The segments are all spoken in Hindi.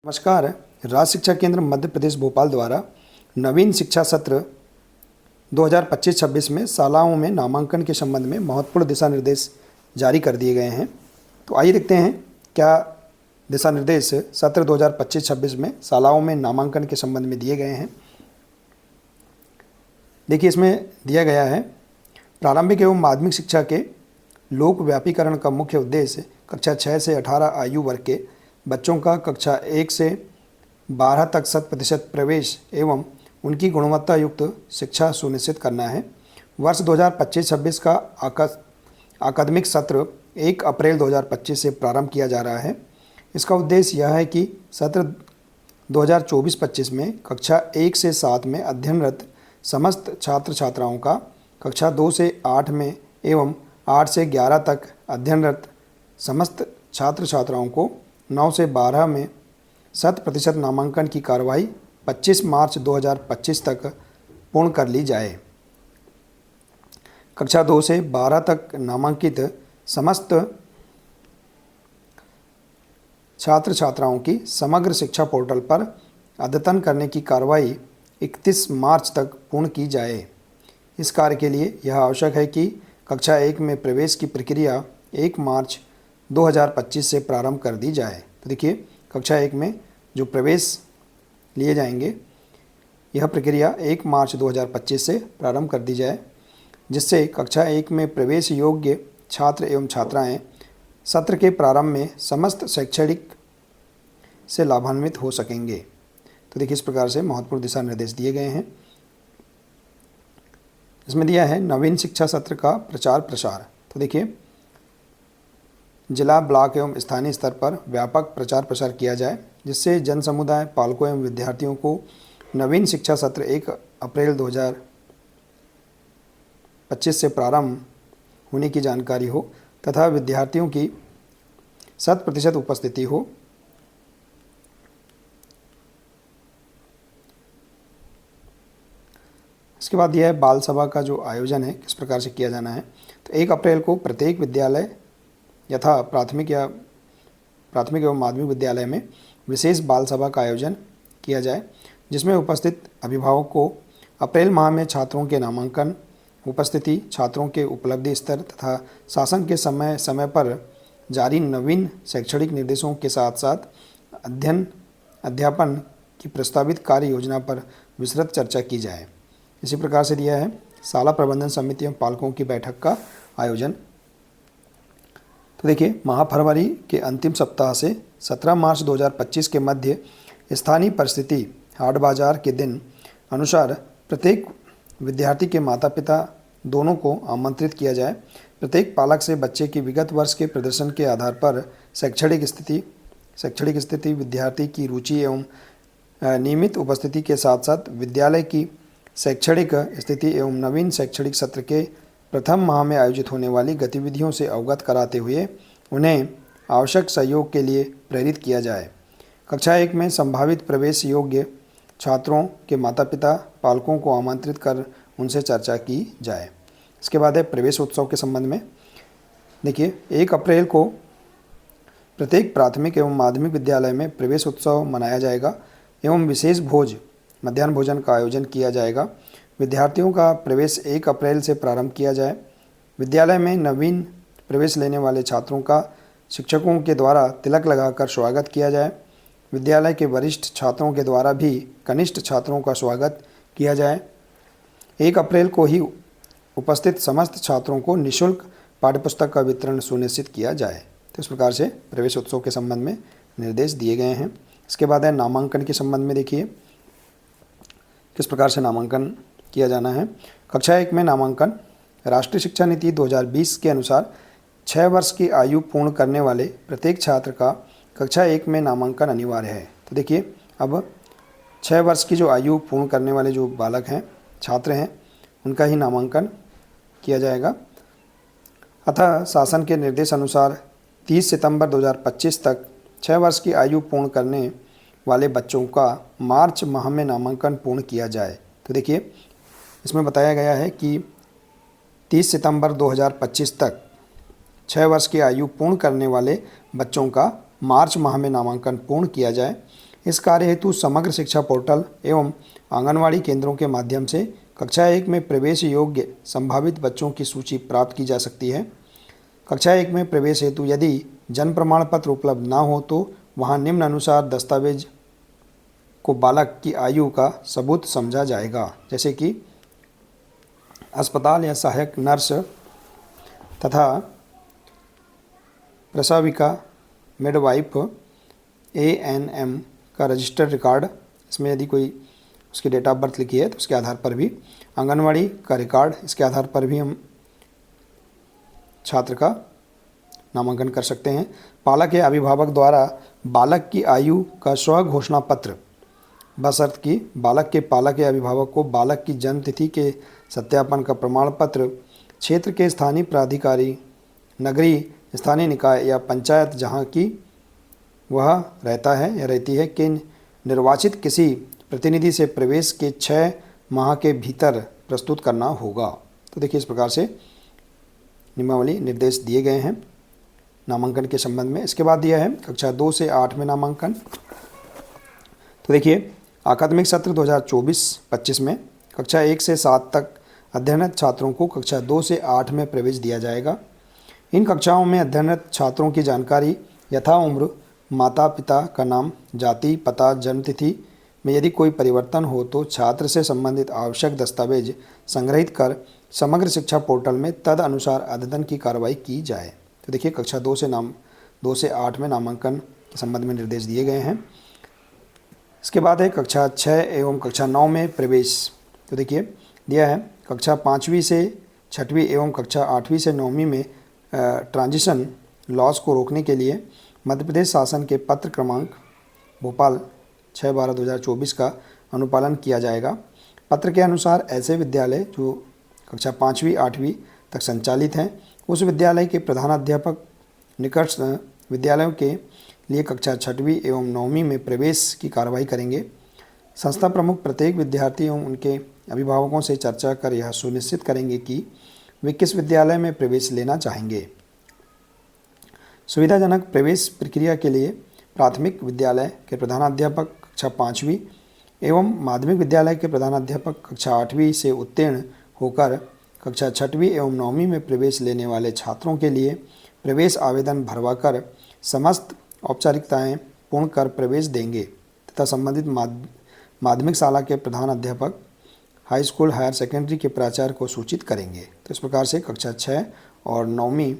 नमस्कार। राज्य शिक्षा केंद्र मध्य प्रदेश भोपाल द्वारा नवीन शिक्षा सत्र 2025-26 में शालाओं में नामांकन के संबंध में महत्वपूर्ण दिशा निर्देश जारी कर दिए गए हैं। तो आइए देखते हैं क्या दिशा निर्देश सत्र 2025-26 में शालाओं में नामांकन के संबंध में दिए गए हैं। देखिए, इसमें दिया गया है, प्रारंभिक एवं माध्यमिक शिक्षा के लोक व्यापीकरण का मुख्य उद्देश्य कक्षा 6 से 18 आयु वर्ग के बच्चों का कक्षा 1 से 12 तक 100% प्रवेश एवं उनकी गुणवत्ता युक्त शिक्षा सुनिश्चित करना है। वर्ष 2025-26 का अकादमिक सत्र 1 अप्रैल 2025 से प्रारंभ किया जा रहा है। इसका उद्देश्य यह है कि सत्र 2024-25 में कक्षा 1 से 7 में अध्ययनरत समस्त छात्र छात्राओं का कक्षा 2 से 8 में एवं 8 से 11 तक अध्ययनरत समस्त छात्र छात्राओं को 9 से 12 में 100% नामांकन की कार्रवाई 25 मार्च 2025 तक पूर्ण कर ली जाए। कक्षा 2 से 12 तक नामांकित समस्त छात्र छात्राओं की समग्र शिक्षा पोर्टल पर अद्यतन करने की कार्रवाई 31 मार्च तक पूर्ण की जाए। इस कार्य के लिए यह आवश्यक है कि कक्षा 1 में प्रवेश की प्रक्रिया 1 मार्च 2025 से प्रारंभ कर दी जाए। तो देखिए, कक्षा 1 में जो प्रवेश लिए जाएंगे, यह प्रक्रिया 1 मार्च 2025 से प्रारंभ कर दी जाए, जिससे कक्षा 1 में प्रवेश योग्य छात्र एवं छात्राएं सत्र के प्रारंभ में समस्त शैक्षणिक से लाभान्वित हो सकेंगे। तो देखिए, इस प्रकार से महत्वपूर्ण दिशा निर्देश दिए गए हैं। इसमें दिया है नवीन शिक्षा सत्र का प्रचार प्रसार। तो देखिए, जिला, ब्लॉक एवं स्थानीय स्तर पर व्यापक प्रचार प्रसार किया जाए, जिससे जन समुदाय, पालकों एवं विद्यार्थियों को नवीन शिक्षा सत्र 1 अप्रैल 2025 से प्रारंभ होने की जानकारी हो तथा विद्यार्थियों की 100% उपस्थिति हो। इसके बाद यह है बाल सभा का जो आयोजन है किस प्रकार से किया जाना है। तो 1 अप्रैल को प्रत्येक विद्यालय यथा प्राथमिक एवं माध्यमिक विद्यालय में विशेष बाल सभा का आयोजन किया जाए, जिसमें उपस्थित अभिभावक को अप्रैल माह में छात्रों के नामांकन, उपस्थिति, छात्रों के उपलब्धि स्तर तथा शासन के समय समय पर जारी नवीन शैक्षणिक निर्देशों के साथ साथ अध्यापन की प्रस्तावित कार्य योजना पर विस्तृत चर्चा की जाए। इसी प्रकार से दिया है शाला प्रबंधन समिति एवं पालकों की बैठक का आयोजन। तो देखिए, माह फरवरी के अंतिम सप्ताह से 17 मार्च 2025 के मध्य स्थानीय परिस्थिति हाट बाजार के दिन अनुसार प्रत्येक विद्यार्थी के माता पिता दोनों को आमंत्रित किया जाए। प्रत्येक पालक से बच्चे की विगत वर्ष के प्रदर्शन के आधार पर शैक्षणिक स्थिति, विद्यार्थी की रुचि एवं नियमित उपस्थिति के साथ साथ विद्यालय की शैक्षणिक स्थिति एवं नवीन शैक्षणिक सत्र के प्रथम माह में आयोजित होने वाली गतिविधियों से अवगत कराते हुए उन्हें आवश्यक सहयोग के लिए प्रेरित किया जाए। कक्षा 1 में संभावित प्रवेश योग्य छात्रों के माता पिता पालकों को आमंत्रित कर उनसे चर्चा की जाए। इसके बाद है प्रवेश उत्सव के संबंध में। देखिए, 1 अप्रैल को प्रत्येक प्राथमिक एवं माध्यमिक विद्यालय में प्रवेश उत्सव मनाया जाएगा एवं विशेष मध्याह्न भोजन का आयोजन किया जाएगा। विद्यार्थियों का प्रवेश 1 अप्रैल से प्रारंभ किया जाए। विद्यालय में नवीन प्रवेश लेने वाले छात्रों का शिक्षकों के द्वारा तिलक लगाकर स्वागत किया जाए। विद्यालय के वरिष्ठ छात्रों के द्वारा भी कनिष्ठ छात्रों का स्वागत किया जाए। 1 अप्रैल को ही उपस्थित समस्त छात्रों को निःशुल्क पाठ्यपुस्तक का वितरण सुनिश्चित किया जाए। तो इस प्रकार से प्रवेश उत्सव के संबंध में निर्देश दिए गए हैं। इसके बाद है नामांकन के संबंध में। देखिए, किस प्रकार से नामांकन किया जाना है। कक्षा 1 में नामांकन राष्ट्रीय शिक्षा नीति 2020 के अनुसार 6 वर्ष की आयु पूर्ण करने वाले प्रत्येक छात्र का कक्षा 1 में नामांकन अनिवार्य है। तो देखिए, अब 6 वर्ष की जो आयु पूर्ण करने वाले जो बालक हैं, छात्र हैं, उनका ही नामांकन किया जाएगा। अतः शासन के निर्देश अनुसार 30 सितंबर 2025 तक 6 वर्ष की आयु पूर्ण करने वाले बच्चों का मार्च माह में नामांकन पूर्ण किया जाए। तो देखिए, इसमें बताया गया है कि 30 सितंबर 2025 तक 6 वर्ष की आयु पूर्ण करने वाले बच्चों का मार्च माह में नामांकन पूर्ण किया जाए। इस कार्य हेतु समग्र शिक्षा पोर्टल एवं आंगनवाड़ी केंद्रों के माध्यम से कक्षा 1 में प्रवेश योग्य संभावित बच्चों की सूची प्राप्त की जा सकती है। कक्षा 1 में प्रवेश हेतु यदि जन्म प्रमाण पत्र उपलब्ध न हो तो वहां निम्न अनुसार दस्तावेज को बालक की आयु का सबूत समझा जाएगा, जैसे कि अस्पताल या सहायक नर्स तथा प्रसविका, मिडवाइफ, ANM का रजिस्टर्ड रिकॉर्ड, इसमें यदि कोई उसकी डेट ऑफ बर्थ लिखी है तो उसके आधार पर भी, आंगनवाड़ी का रिकॉर्ड, इसके आधार पर भी हम छात्र का नामांकन कर सकते हैं। पालक या अभिभावक द्वारा बालक की आयु का स्व घोषणा पत्र, बशर्त कि बालक के पालक या अभिभावक को बालक की जन्म तिथि के सत्यापन का प्रमाण पत्र क्षेत्र के स्थानीय प्राधिकारी, नगरीय स्थानीय निकाय या पंचायत जहाँ की वह रहता है या रहती है के निर्वाचित किसी प्रतिनिधि से प्रवेश के 6 माह के भीतर प्रस्तुत करना होगा। तो देखिए इस प्रकार से नियमावली निर्देश दिए गए हैं नामांकन के संबंध में। इसके बाद दिया है कक्षा 2 से 8 में नामांकन। तो देखिए अकादमिक सत्र 2024-25 में कक्षा 1 से 7 तक अध्ययनरत छात्रों को कक्षा 2 से 8 में प्रवेश दिया जाएगा। इन कक्षाओं में अध्ययनरत छात्रों की जानकारी यथा उम्र, माता पिता का नाम, जाति, पता, जन्मतिथि में यदि कोई परिवर्तन हो तो छात्र से संबंधित आवश्यक दस्तावेज संग्रहित कर समग्र शिक्षा पोर्टल में तद अनुसार अद्यतन की कार्रवाई की जाए। तो देखिए कक्षा 2 से 8 में नामांकन के संबंध में निर्देश दिए गए हैं। इसके बाद है कक्षा 6 एवं कक्षा 9 में प्रवेश। तो देखिए दिया है कक्षा 5वीं से 6वीं एवं कक्षा 8वीं से 9वीं में ट्रांजिशन लॉस को रोकने के लिए मध्य प्रदेश शासन के पत्र क्रमांक भोपाल 6/12/2024 का अनुपालन किया जाएगा। पत्र के अनुसार ऐसे विद्यालय जो कक्षा 5वीं 8वीं तक संचालित हैं उस विद्यालय के प्रधानाध्यापक निकटस्थ विद्यालयों के लिए कक्षा 6वीं एवं 9वीं में प्रवेश की कार्रवाई करेंगे। संस्था प्रमुख प्रत्येक विद्यार्थी एवं उनके अभिभावकों से चर्चा कर यह सुनिश्चित करेंगे कि वे किस विद्यालय में प्रवेश लेना चाहेंगे। सुविधाजनक प्रवेश प्रक्रिया के लिए प्राथमिक विद्यालय के प्रधानाध्यापक कक्षा 5वीं एवं माध्यमिक विद्यालय के प्रधानाध्यापक कक्षा 8वीं से उत्तीर्ण होकर कक्षा 6वीं एवं 9वीं में प्रवेश लेने वाले छात्रों के लिए प्रवेश आवेदन भरवाकर समस्त औपचारिकताएं पूर्ण कर प्रवेश देंगे तथा संबंधित माध्यमिक शाला के प्रधानाध्यापक हाई स्कूल हायर सेकेंडरी के प्राचार्य को सूचित करेंगे। तो इस प्रकार से कक्षा 6 और 9वीं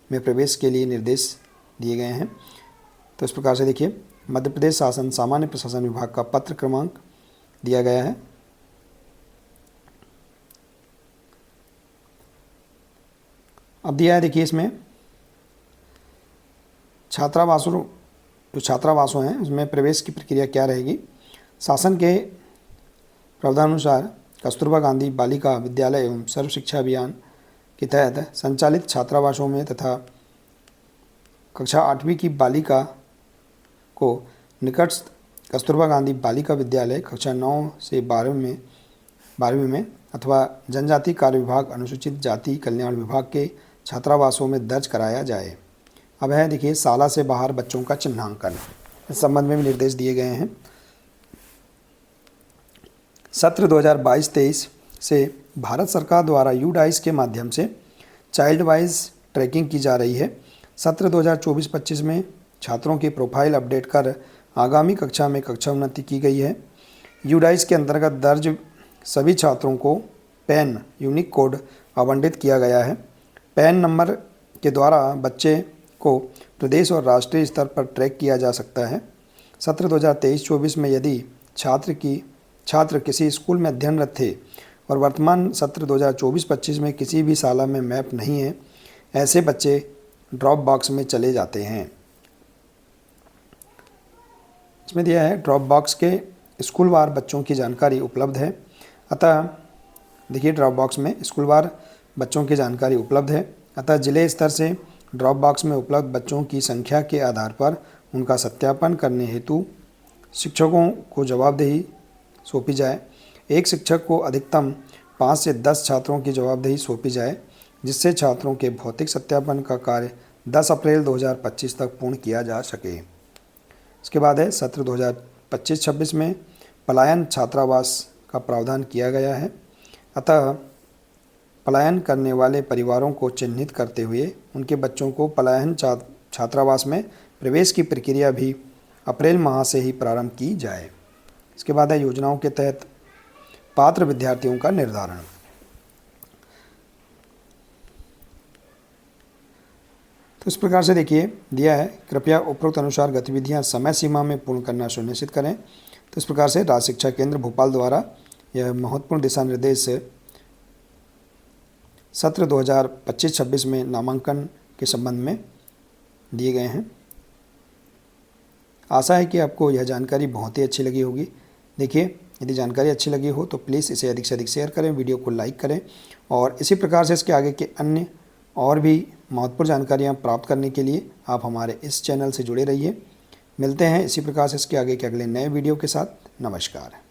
में प्रवेश के लिए निर्देश दिए गए हैं। तो इस प्रकार से देखिए मध्य प्रदेश शासन सामान्य प्रशासन विभाग का पत्र क्रमांक दिया गया है। अब दिया है देखिए इसमें छात्रावासों हैं उसमें प्रवेश की प्रक्रिया क्या रहेगी। शासन के प्रावधानानुसार कस्तूरबा गांधी बालिका विद्यालय एवं सर्व शिक्षा अभियान के तहत संचालित छात्रावासों में तथा कक्षा 8वीं की बालिका को निकटस्थ कस्तूरबा गांधी बालिका विद्यालय कक्षा 9 से 12वीं में अथवा जनजाति कार्य विभाग अनुसूचित जाति कल्याण विभाग के छात्रावासों में दर्ज कराया जाए। अब है देखिए शाला से बाहर बच्चों का चिन्हांकन, इस संबंध में भी निर्देश दिए गए हैं। सत्र 2022-23 से भारत सरकार द्वारा यूडाइस के माध्यम से चाइल्ड वाइज ट्रैकिंग की जा रही है। सत्र 2024-25 में छात्रों की प्रोफाइल अपडेट कर आगामी कक्षा में कक्षा उन्नति की गई है। यूडाइस के अंतर्गत दर्ज सभी छात्रों को पैन यूनिक कोड आवंटित किया गया है। पैन नंबर के द्वारा बच्चे को प्रदेश और राष्ट्रीय स्तर पर ट्रैक किया जा सकता है। सत्र 2023-24 में यदि छात्र किसी स्कूल में अध्ययनरत थे और वर्तमान सत्र 2024-25 में किसी भी शाला में मैप नहीं है, ऐसे बच्चे ड्रॉप बॉक्स में चले जाते हैं। इसमें दिया है ड्रॉप बॉक्स के स्कूलवार बच्चों की जानकारी उपलब्ध है। अतः देखिए ड्रॉप बॉक्स में स्कूलवार बच्चों की जानकारी उपलब्ध है। अतः जिले स्तर से ड्रॉप बॉक्स में उपलब्ध बच्चों की संख्या के आधार पर उनका सत्यापन करने हेतु शिक्षकों को जवाबदेही सौंपी जाए। एक शिक्षक को अधिकतम 5 से 10 छात्रों की जवाबदेही सौंपी जाए, जिससे छात्रों के भौतिक सत्यापन का कार्य 10 अप्रैल 2025 तक पूर्ण किया जा सके। इसके बाद है सत्र 2025-26 में पलायन छात्रावास का प्रावधान किया गया है। अतः पलायन करने वाले परिवारों को चिन्हित करते हुए उनके बच्चों को पलायन छात्रावास में प्रवेश की प्रक्रिया भी अप्रैल माह से ही प्रारंभ की जाए। इसके बाद है योजनाओं के तहत पात्र विद्यार्थियों का निर्धारण। तो इस प्रकार से देखिए दिया है, कृपया उपरोक्त अनुसार गतिविधियां समय सीमा में पूर्ण करना सुनिश्चित करें। तो इस प्रकार से राज्य शिक्षा केंद्र भोपाल द्वारा यह महत्वपूर्ण दिशा निर्देश सत्र 2025-26 में नामांकन के संबंध में दिए गए हैं। आशा है कि आपको यह जानकारी बहुत ही अच्छी लगी होगी। देखिए, यदि जानकारी अच्छी लगी हो तो प्लीज़ इसे अधिक से अधिक शेयर करें, वीडियो को लाइक करें और इसी प्रकार से इसके आगे के अन्य और भी महत्वपूर्ण जानकारियाँ प्राप्त करने के लिए आप हमारे इस चैनल से जुड़े रहिए। मिलते हैं इसी प्रकार से इसके आगे के अगले नए वीडियो के साथ। नमस्कार।